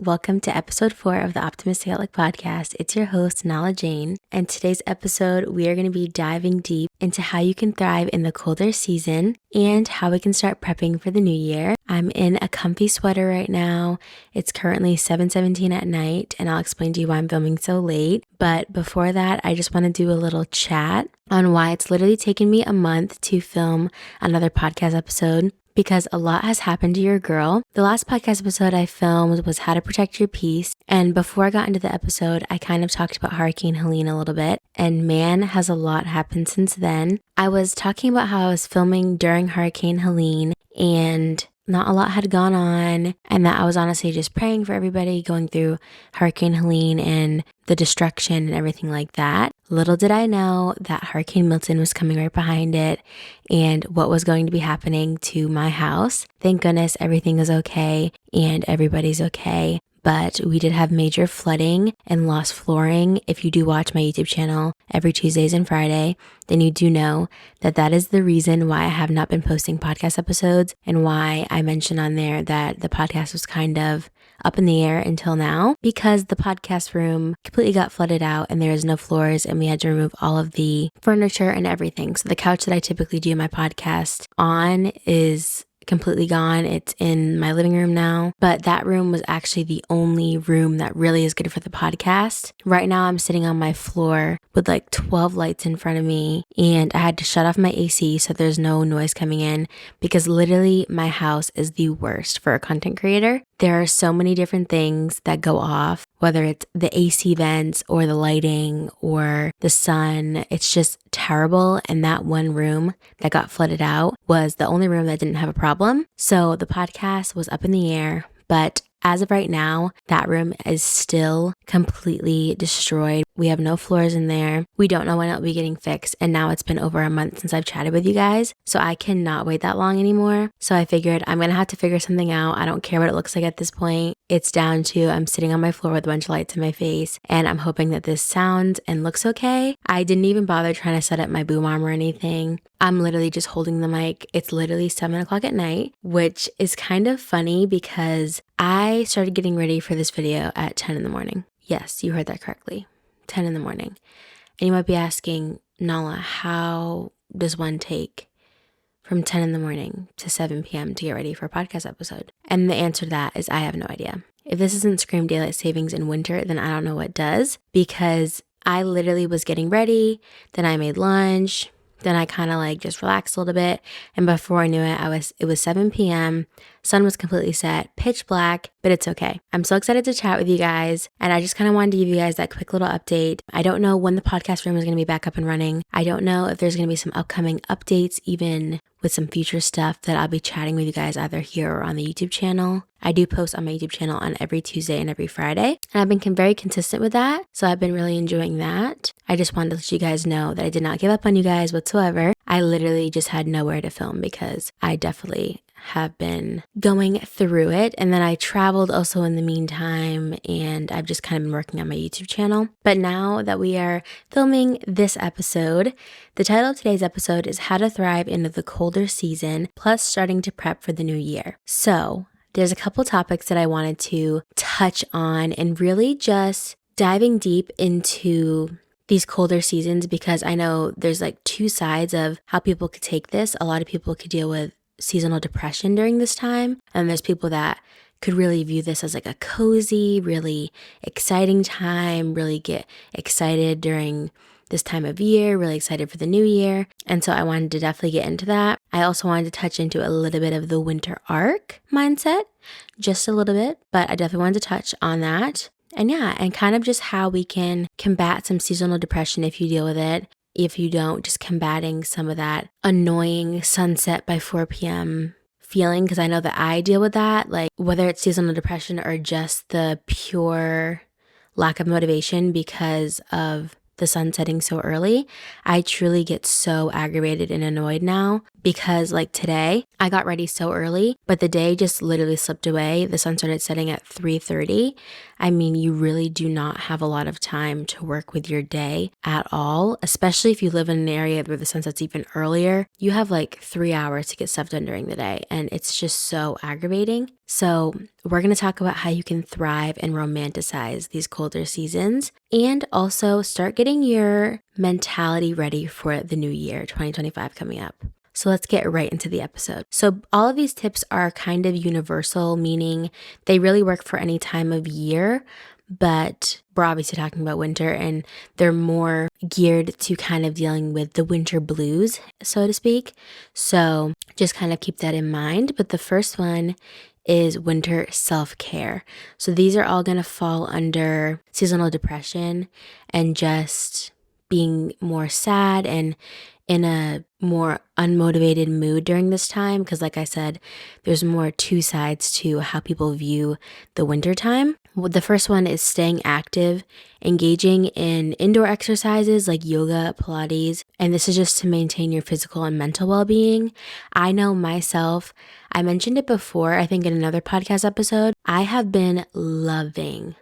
welcome to episode 4 of the Optimistic Outlook podcast. It's your host, Nala Jane, and today's episode, we are going to be diving deep into how you can thrive in the colder season and how we can start prepping for the new year. I'm in a comfy sweater right now. It's currently 7:17 at night, and I'll explain to you why I'm filming so late. But before that, I just want to do a little chat on why it's literally taken me a month to film another podcast episode, because a lot has happened to your girl. The last podcast episode I filmed was how to protect your peace. And before I got into the episode, I kind of talked about Hurricane Helene a little bit. And man, has a lot happened since then. I was talking about how I was filming during Hurricane Helene and not a lot had gone on, and that I was honestly just praying for everybody going through Hurricane Helene and the destruction and everything like that. Little did I know that Hurricane Milton was coming right behind it and what was going to be happening to my house. Thank goodness everything is okay and everybody's okay. But we did have major flooding and lost flooring. If you do watch my YouTube channel every Tuesdays and Friday, then you do know that that is the reason why I have not been posting podcast episodes and why I mentioned on there that the podcast was kind of up in the air until now, because the podcast room completely got flooded out and there is no floors and we had to remove all of the furniture and everything. So the couch that I typically do my podcast on is completely gone. It's in my living room now, but that room was actually the only room that really is good for the podcast. Right now I'm sitting on my floor with like 12 lights in front of me, and I had to shut off my AC so there's no noise coming in, because literally my house is the worst for a content creator. There are so many different things that go off, whether it's the AC vents or the lighting or the sun. It's just terrible. And that one room that got flooded out was the only room that didn't have a problem. So the podcast was up in the air, but as of right now, that room is still completely destroyed. We have no floors in there. We don't know when it'll be getting fixed. And now it's been over a month since I've chatted with you guys. So I cannot wait that long anymore. So I figured I'm going to have to figure something out. I don't care what it looks like at this point. It's down to I'm sitting on my floor with a bunch of lights in my face, and I'm hoping that this sounds and looks okay. I didn't even bother trying to set up my boom arm or anything. I'm literally just holding the mic. It's literally 7 o'clock at night, which is kind of funny because I started getting ready for this video at 10 in the morning. Yes, you heard that correctly. 10 in the morning. And you might be asking, Nala, how does one take from 10 in the morning to 7 p.m. to get ready for a podcast episode? And the answer to that is I have no idea. If this isn't Scream Daylight Savings in winter, then I don't know what does, because I literally was getting ready, then I made lunch, then I kind of like just relaxed a little bit. And before I knew it, it was 7 p.m. Sun was completely set, pitch black, but it's okay. I'm so excited to chat with you guys. And I just kind of wanted to give you guys that quick little update. I don't know when the podcast room is going to be back up and running. I don't know if there's going to be some upcoming updates, even with some future stuff that I'll be chatting with you guys either here or on the YouTube channel. I do post on my YouTube channel on every Tuesday and every Friday, and I've been very consistent with that, so I've been really enjoying that. I just wanted to let you guys know that I did not give up on you guys whatsoever. I literally just had nowhere to film because I definitely have been going through it, and then I traveled also in the meantime, and I've just kind of been working on my YouTube channel. But now that we are filming this episode, the title of today's episode is How to Thrive in the Colder Season, plus starting to prep for the new year. So there's a couple topics that I wanted to touch on and really just diving deep into these colder seasons, because I know there's like two sides of how people could take this. A lot of people could deal with seasonal depression during this time, and there's people that could really view this as like a cozy, really exciting time, really get excited during this time of year, really excited for the new year. And so I wanted to definitely get into that. I also wanted to touch into a little bit of the winter arc mindset, just a little bit, but I definitely wanted to touch on that. And yeah, and kind of just how we can combat some seasonal depression if you deal with it. If you don't, just combating some of that annoying sunset by 4 p.m. feeling, because I know that I deal with that, like whether it's seasonal depression or just the pure lack of motivation because of the sun setting so early. I truly get so aggravated and annoyed now because like today I got ready so early, but the day just literally slipped away. The sun started setting at 3:30. I mean, you really do not have a lot of time to work with your day at all, especially if you live in an area where the sun sets even earlier. You have like 3 hours to get stuff done during the day, and it's just so aggravating. So we're going to talk about how you can thrive and romanticize these colder seasons and also start getting your mentality ready for the new year, 2025 coming up. So let's get right into the episode. So all of these tips are kind of universal, meaning they really work for any time of year, but we're obviously talking about winter and they're more geared to kind of dealing with the winter blues, so to speak. So just kind of keep that in mind. But the first one is winter self-care. So these are all going to fall under seasonal depression and just being more sad and in a more unmotivated mood during this time. Because like I said, there's more two sides to how people view the winter time. The first one is staying active, engaging in indoor exercises like yoga, Pilates, and this is just to maintain your physical and mental well-being. I know myself, I mentioned it before, I think in another podcast episode, I have been loving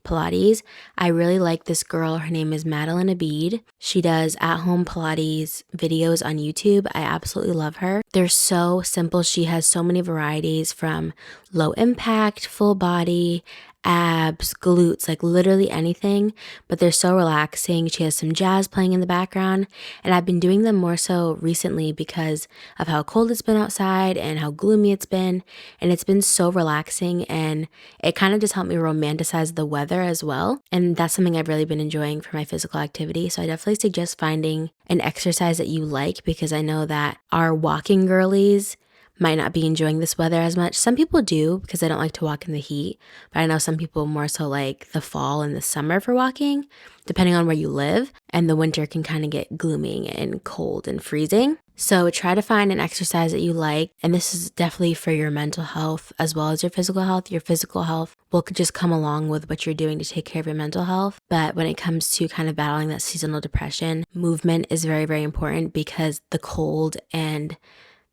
Pilates. I really like this girl. Her name is Madeline Abid. She does at-home Pilates videos on YouTube. I absolutely love her. They're so simple. She has so many varieties from low impact, full body, abs, glutes, like literally anything, but they're so relaxing. She has some jazz playing in the background, and I've been doing them more so recently because of how cold it's been outside and how gloomy it's been, and it's been so relaxing, and it kind of just helped me romanticize the weather as well, and that's something I've really been enjoying for my physical activity. So I definitely suggest finding an exercise that you like, because I know that our walking girlies might not be enjoying this weather as much. Some people do because they don't like to walk in the heat, but I know some people more so like the fall and the summer for walking, depending on where you live, and the winter can kind of get gloomy and cold and freezing. So try to find an exercise that you like, and this is definitely for your mental health as well as your physical health. Your physical health will just come along with what you're doing to take care of your mental health, but when it comes to kind of battling that seasonal depression, movement is very, very important, because the cold and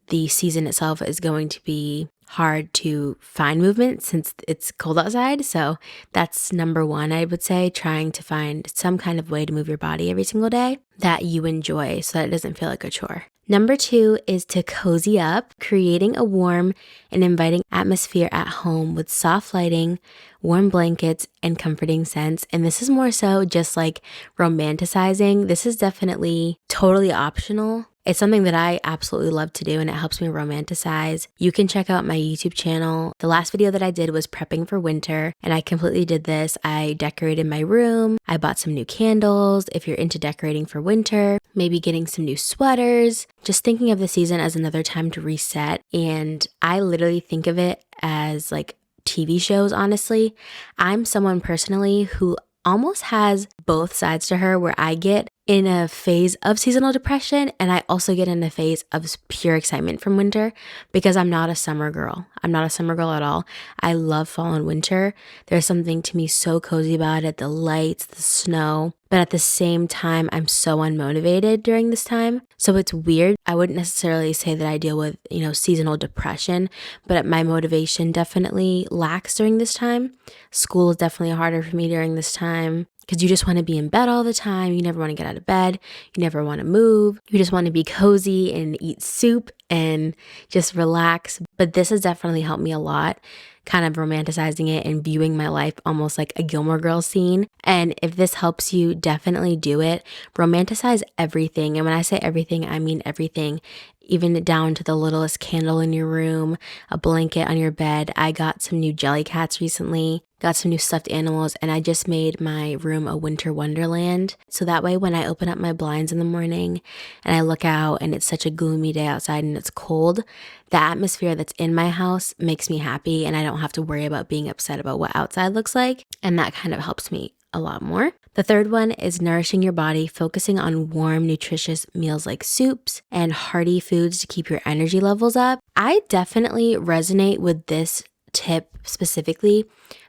the season itself is going to be hard to find movement since it's cold outside. So that's number one, I would say, trying to find some kind of way to move your body every single day that you enjoy so that it doesn't feel like a chore. Number two is to cozy up, creating a warm and inviting atmosphere at home with soft lighting, warm blankets, and comforting scents. And this is more so just like romanticizing. This is definitely totally optional. It's something that I absolutely love to do, and it helps me romanticize. You can check out my YouTube channel. The last video that I did was prepping for winter, and I completely did this. I decorated my room. I bought some new candles. If you're into decorating for winter, maybe getting some new sweaters, just thinking of the season as another time to reset. And I literally think of it as like TV shows, honestly. I'm someone personally who almost has both sides to her, where I get in a phase of seasonal depression and I also get in a phase of pure excitement from winter, because I'm not a summer girl. I'm not a summer girl at all. I love fall and winter. There's something to me so cozy about it, the lights, the snow, but at the same time, I'm so unmotivated during this time. So it's weird. I wouldn't necessarily say that I deal with, seasonal depression, but my motivation definitely lacks during this time. School is definitely harder for me during this time, because you just want to be in bed all the time. You never want to get out of bed. You never want to move. You just want to be cozy and eat soup and just relax. But this has definitely helped me a lot, kind of romanticizing it and viewing my life almost like a Gilmore Girls scene. And if this helps you, definitely do it. Romanticize everything. And when I say everything, I mean everything, even down to the littlest candle in your room, a blanket on your bed. I got some new jelly cats recently, got some new stuffed animals, and I just made my room a winter wonderland. So that way, when I open up my blinds in the morning and I look out and it's such a gloomy day outside and it's cold, the atmosphere that's in my house makes me happy, and I don't have to worry about being upset about what outside looks like. And that kind of helps me a lot more. The third one is nourishing your body, focusing on warm, nutritious meals like soups and hearty foods to keep your energy levels up. I definitely resonate with this tip specifically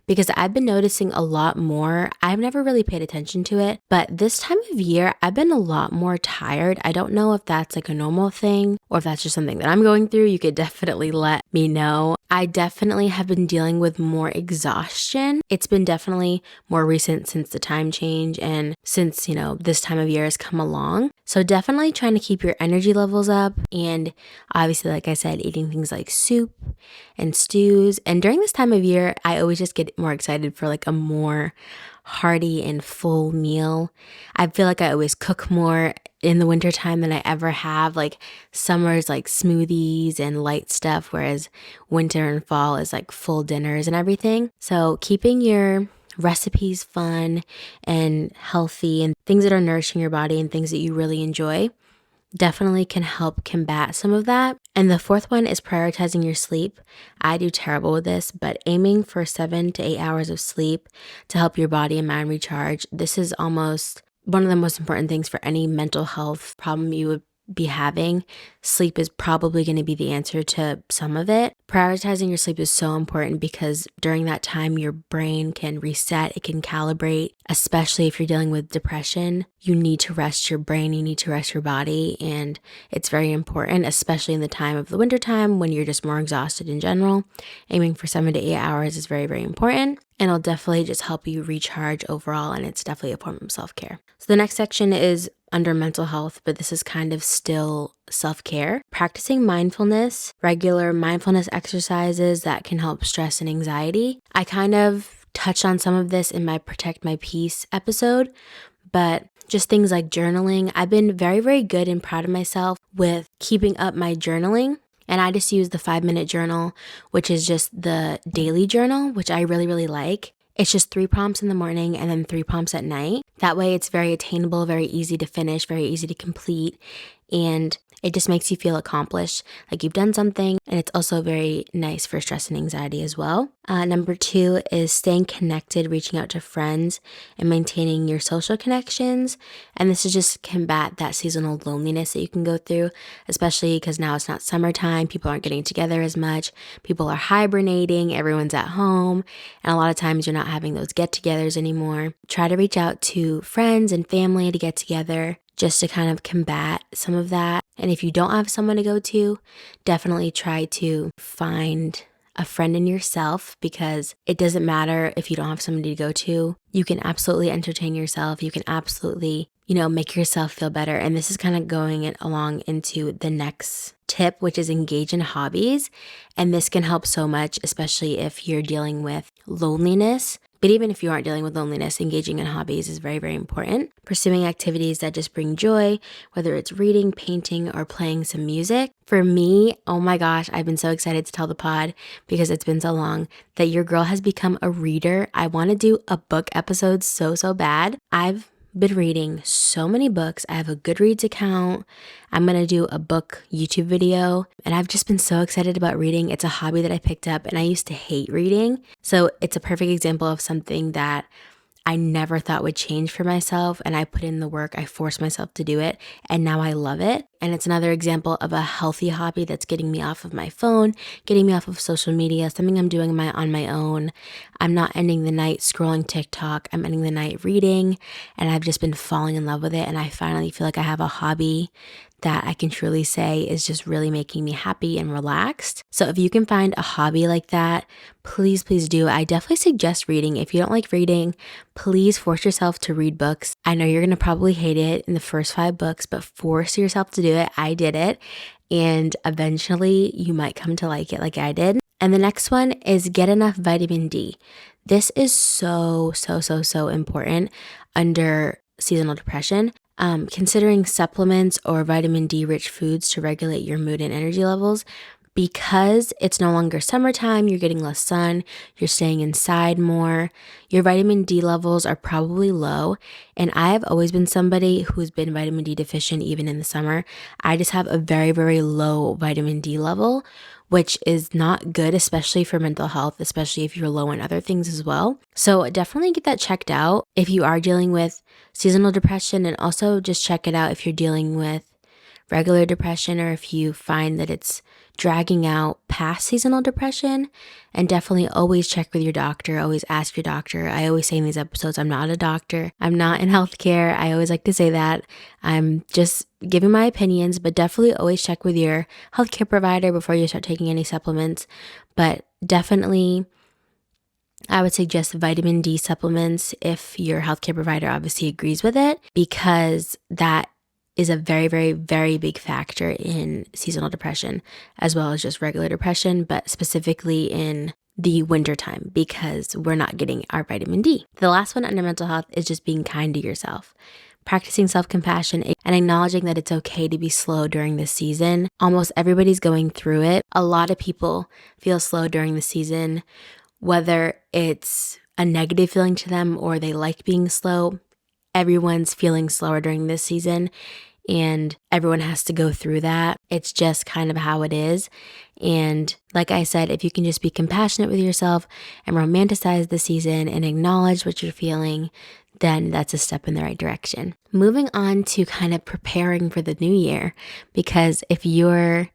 because I've been noticing a lot more. I've never really paid attention to it, but this time of year, I've been a lot more tired. I don't know if that's like a normal thing or if that's just something that I'm going through. You could definitely let me know. I definitely have been dealing with more exhaustion. It's been definitely more recent since the time change and since, this time of year has come along. So definitely trying to keep your energy levels up, and obviously, like I said, eating things like soup and stews. And during this time of year, I always just get more excited for like a more hearty and full meal. I feel like I always cook more in the wintertime than I ever have. Like summer is like smoothies and light stuff, whereas winter and fall is like full dinners and everything. So keeping your recipes fun and healthy and things that are nourishing your body and things that you really enjoy definitely can help combat some of that. And the fourth one is prioritizing your sleep. I do terrible with this, but aiming for 7 to 8 hours of sleep to help your body and mind recharge. This is almost one of the most important things for any mental health problem you would be having. Sleep is probably going to be the answer to some of it. Prioritizing your sleep is so important because during that time, your brain can reset, it can calibrate, especially if you're dealing with depression. You need to rest your brain, you need to rest your body, and it's very important, especially in the time of the wintertime when you're just more exhausted in general. Aiming for 7 to 8 hours is very, very important, and it'll definitely just help you recharge overall, and it's definitely a form of self-care. So the next section is under mental health, but this is kind of still self-care. Practicing mindfulness, regular mindfulness exercises that can help stress and anxiety. I kind of touched on some of this in my Protect My Peace episode, but just things like journaling. I've been very, very good and proud of myself with keeping up my journaling. And I just use the 5-minute journal, which is just the daily journal, which I really, really like. It's just 3 prompts in the morning and then 3 prompts at night. That way it's very attainable, very easy to finish, very easy to complete. And it just makes you feel accomplished, like you've done something. And it's also very nice for stress and anxiety as well. Number 2 is staying connected, reaching out to friends and maintaining your social connections. And this is just combat that seasonal loneliness that you can go through, especially because now it's not summertime. People aren't getting together as much. People are hibernating. Everyone's at home. And a lot of times you're not having those get-togethers anymore. Try to reach out to friends and family to get together, just to kind of combat some of that. And if you don't have someone to go to, definitely try to find a friend in yourself, because it doesn't matter if you don't have somebody to go to. You can absolutely entertain yourself. You can absolutely, make yourself feel better. And this is kind of going along into the next tip, which is engage in hobbies. And this can help so much, especially if you're dealing with loneliness. But even if you aren't dealing with loneliness, engaging in hobbies is very, very important. Pursuing activities that just bring joy, whether it's reading, painting, or playing some music. For me, oh my gosh, I've been so excited to tell the pod, because it's been so long, that your girl has become a reader. I want to do a book episode so bad. I've been reading so many books. I have a Goodreads account. I'm going to do a book YouTube video, and I've just been so excited about reading. It's a hobby that I picked up, and I used to hate reading. So it's a perfect example of something that I never thought would change for myself, and I put in the work, I forced myself to do it, and now I love it. And it's another example of a healthy hobby that's getting me off of my phone, getting me off of social media, something I'm doing on my own. I'm not ending the night scrolling TikTok, I'm ending the night reading, and I've just been falling in love with it, and I finally feel like I have a hobby that I can truly say is just really making me happy and relaxed. So if you can find a hobby like that, please do. I definitely suggest reading. If you don't like reading, please force yourself to read books. I know you're going to probably hate it in the first 5 books, but force yourself to do it. I did it, and eventually you might come to like it like I did. And the next one is get enough vitamin D. This is so important under seasonal depression. Considering supplements or vitamin D rich foods to regulate your mood and energy levels. Because it's no longer summertime, you're getting less sun, you're staying inside more, your vitamin D levels are probably low. And I have always been somebody who's been vitamin D deficient even in the summer. I just have a very, very low vitamin D level, which is not good, especially for mental health, especially if you're low on other things as well. So definitely get that checked out if you are dealing with seasonal depression, and also just check it out if you're dealing with regular depression, or if you find that it's dragging out past seasonal depression. And definitely always check with your doctor, always ask your doctor. I always say in these episodes, I'm not a doctor, I'm not in healthcare. I always like to say that. I'm just giving my opinions, but definitely always check with your healthcare provider before you start taking any supplements. But definitely, I would suggest vitamin D supplements if your healthcare provider obviously agrees with it, because that is a very, very, very big factor in seasonal depression, as well as just regular depression, but specifically in the wintertime because we're not getting our vitamin D. The last one under mental health is just being kind to yourself. Practicing self-compassion and acknowledging that it's okay to be slow during this season. Almost everybody's going through it. A lot of people feel slow during the season, whether it's a negative feeling to them or they like being slow. Everyone's feeling slower during this season, and everyone has to go through that. It's just kind of how it is. And like I said, if you can just be compassionate with yourself and romanticize the season and acknowledge what you're feeling, then that's a step in the right direction. Moving on to kind of preparing for the new year, because if you're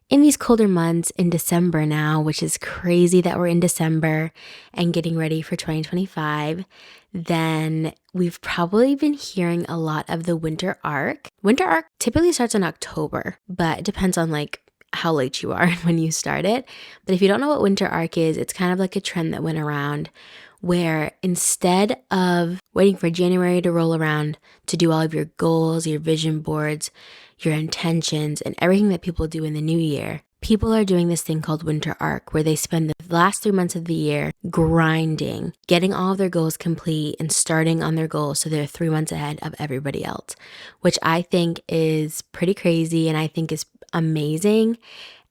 in these colder months in December now, which is crazy that we're in December and getting ready for 2025, then we've probably been hearing a lot of the winter arc. Winter arc typically starts in October, but it depends on like how late you are and when you start it. But if you don't know what winter arc is, it's kind of like a trend that went around where instead of waiting for January to roll around to do all of your goals, your vision boards, your intentions, and everything that people do in the new year, people are doing this thing called winter arc, where they spend the last 3 months of the year grinding, getting all of their goals complete and starting on their goals so they're 3 months ahead of everybody else, which I think is pretty crazy and I think is amazing.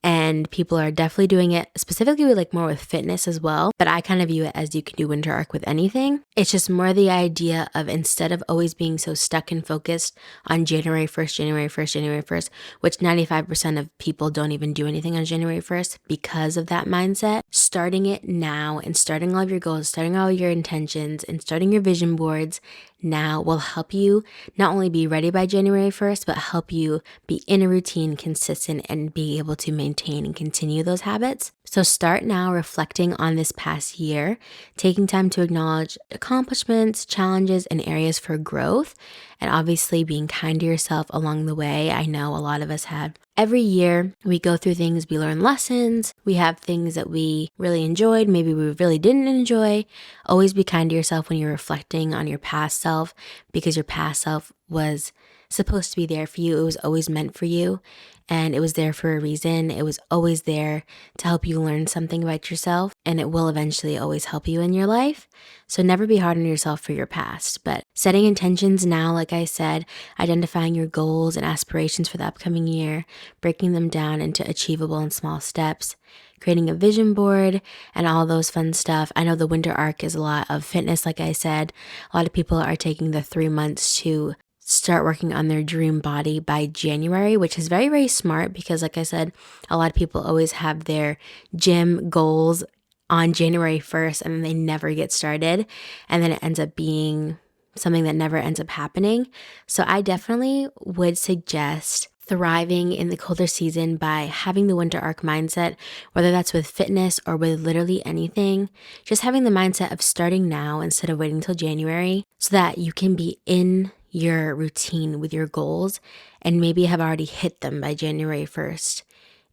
And people are definitely doing it specifically with like more with fitness as well. But I kind of view it as you can do winter arc with anything. It's just more the idea of instead of always being so stuck and focused on January 1st, which 95% of people don't even do anything on January 1st because of that mindset, starting it now and starting all of your goals, starting all of your intentions and starting your vision boards now will help you not only be ready by January 1st, but help you be in a routine, consistent, and be able to maintain and continue those habits. So start now reflecting on this past year, taking time to acknowledge accomplishments, challenges, and areas for growth, and obviously being kind to yourself along the way. I know a lot of us have. Every year we go through things, we learn lessons, we have things that we really enjoyed, maybe we really didn't enjoy. Always be kind to yourself when you're reflecting on your past self, because your past self was supposed to be there for you. It was always meant for you, and it was there for a reason. It was always there to help you learn something about yourself, and it will eventually always help you in your life. So never be hard on yourself for your past, but setting intentions now, like I said, identifying your goals and aspirations for the upcoming year, breaking them down into achievable and small steps, creating a vision board and all those fun stuff. I know the winter arc is a lot of fitness, like I said. A lot of people are taking the 3 months to start working on their dream body by January, which is very, very smart because, like I said, a lot of people always have their gym goals on January 1st and then they never get started. And then it ends up being something that never ends up happening. So I definitely would suggest thriving in the colder season by having the winter arc mindset, whether that's with fitness or with literally anything, just having the mindset of starting now instead of waiting till January so that you can be in your routine with your goals and maybe have already hit them by January 1st.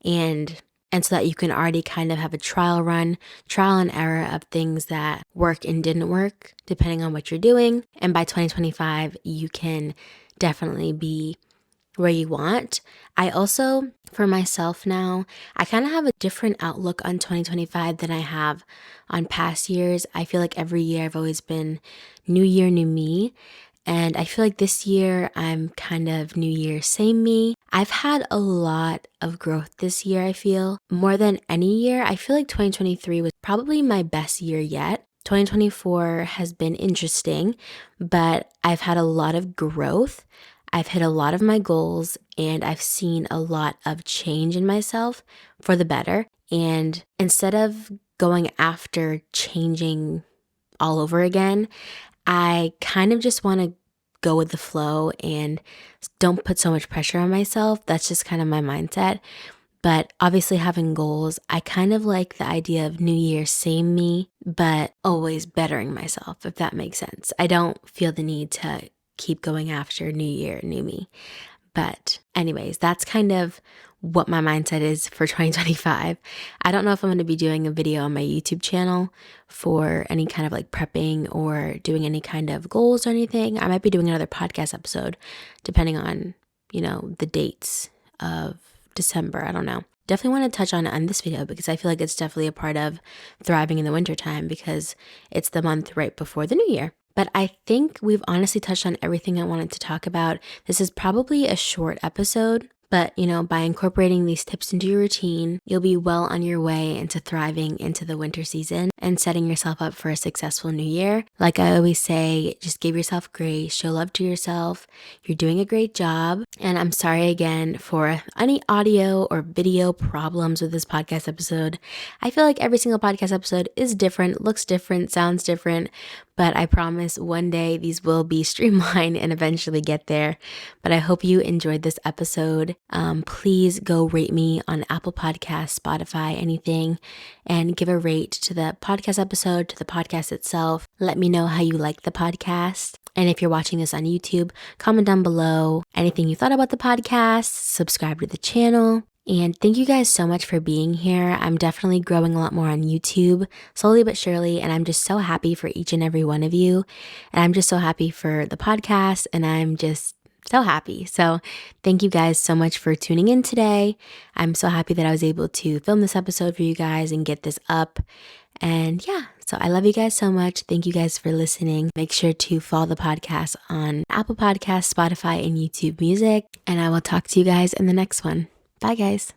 And so that you can already kind of have a trial and error of things that work and didn't work, depending on what you're doing. And by 2025, you can definitely be where you want. I also, for myself now, I kind of have a different outlook on 2025 than I have on past years. I feel like every year I've always been new year, new me. And I feel like this year I'm kind of new year, same me. I've had a lot of growth this year, I feel. More than any year, I feel like 2023 was probably my best year yet. 2024 has been interesting, but I've had a lot of growth. I've hit a lot of my goals and I've seen a lot of change in myself for the better. And instead of going after changing all over again, I kind of just want to go with the flow and don't put so much pressure on myself. That's just kind of my mindset. But obviously having goals, I kind of like the idea of new year, same me, but always bettering myself, if that makes sense. I don't feel the need to keep going after new year, new me. But anyways, that's kind of what my mindset is for 2025. I don't know if I'm going to be doing a video on my YouTube channel for any kind of like prepping or doing any kind of goals or anything. I might be doing another podcast episode depending on the dates of December. I don't know. Definitely want to touch on it on this video because I feel like it's definitely a part of thriving in the wintertime because it's the month right before the new year. But I think we've honestly touched on everything I wanted to talk about. This is probably a short episode, but by incorporating these tips into your routine, you'll be well on your way into thriving into the winter season and setting yourself up for a successful new year. Like I always say, just give yourself grace, show love to yourself. You're doing a great job. And I'm sorry again for any audio or video problems with this podcast episode. I feel like every single podcast episode is different, looks different, sounds different, but I promise one day these will be streamlined and eventually get there. But I hope you enjoyed this episode. Please go rate me on Apple Podcasts, Spotify, anything, and give a rate to the podcast episode, to the podcast itself. Let me know how you like the podcast. And if you're watching this on YouTube, comment down below anything you thought about the podcast, subscribe to the channel. And thank you guys so much for being here. I'm definitely growing a lot more on YouTube, slowly but surely, and I'm just so happy for each and every one of you. And I'm just so happy for the podcast, and I'm just so happy. So thank you guys so much for tuning in today. I'm so happy that I was able to film this episode for you guys and get this up. And yeah, so I love you guys so much. Thank you guys for listening. Make sure to follow the podcast on Apple Podcasts, Spotify, and YouTube Music. And I will talk to you guys in the next one. Bye, guys.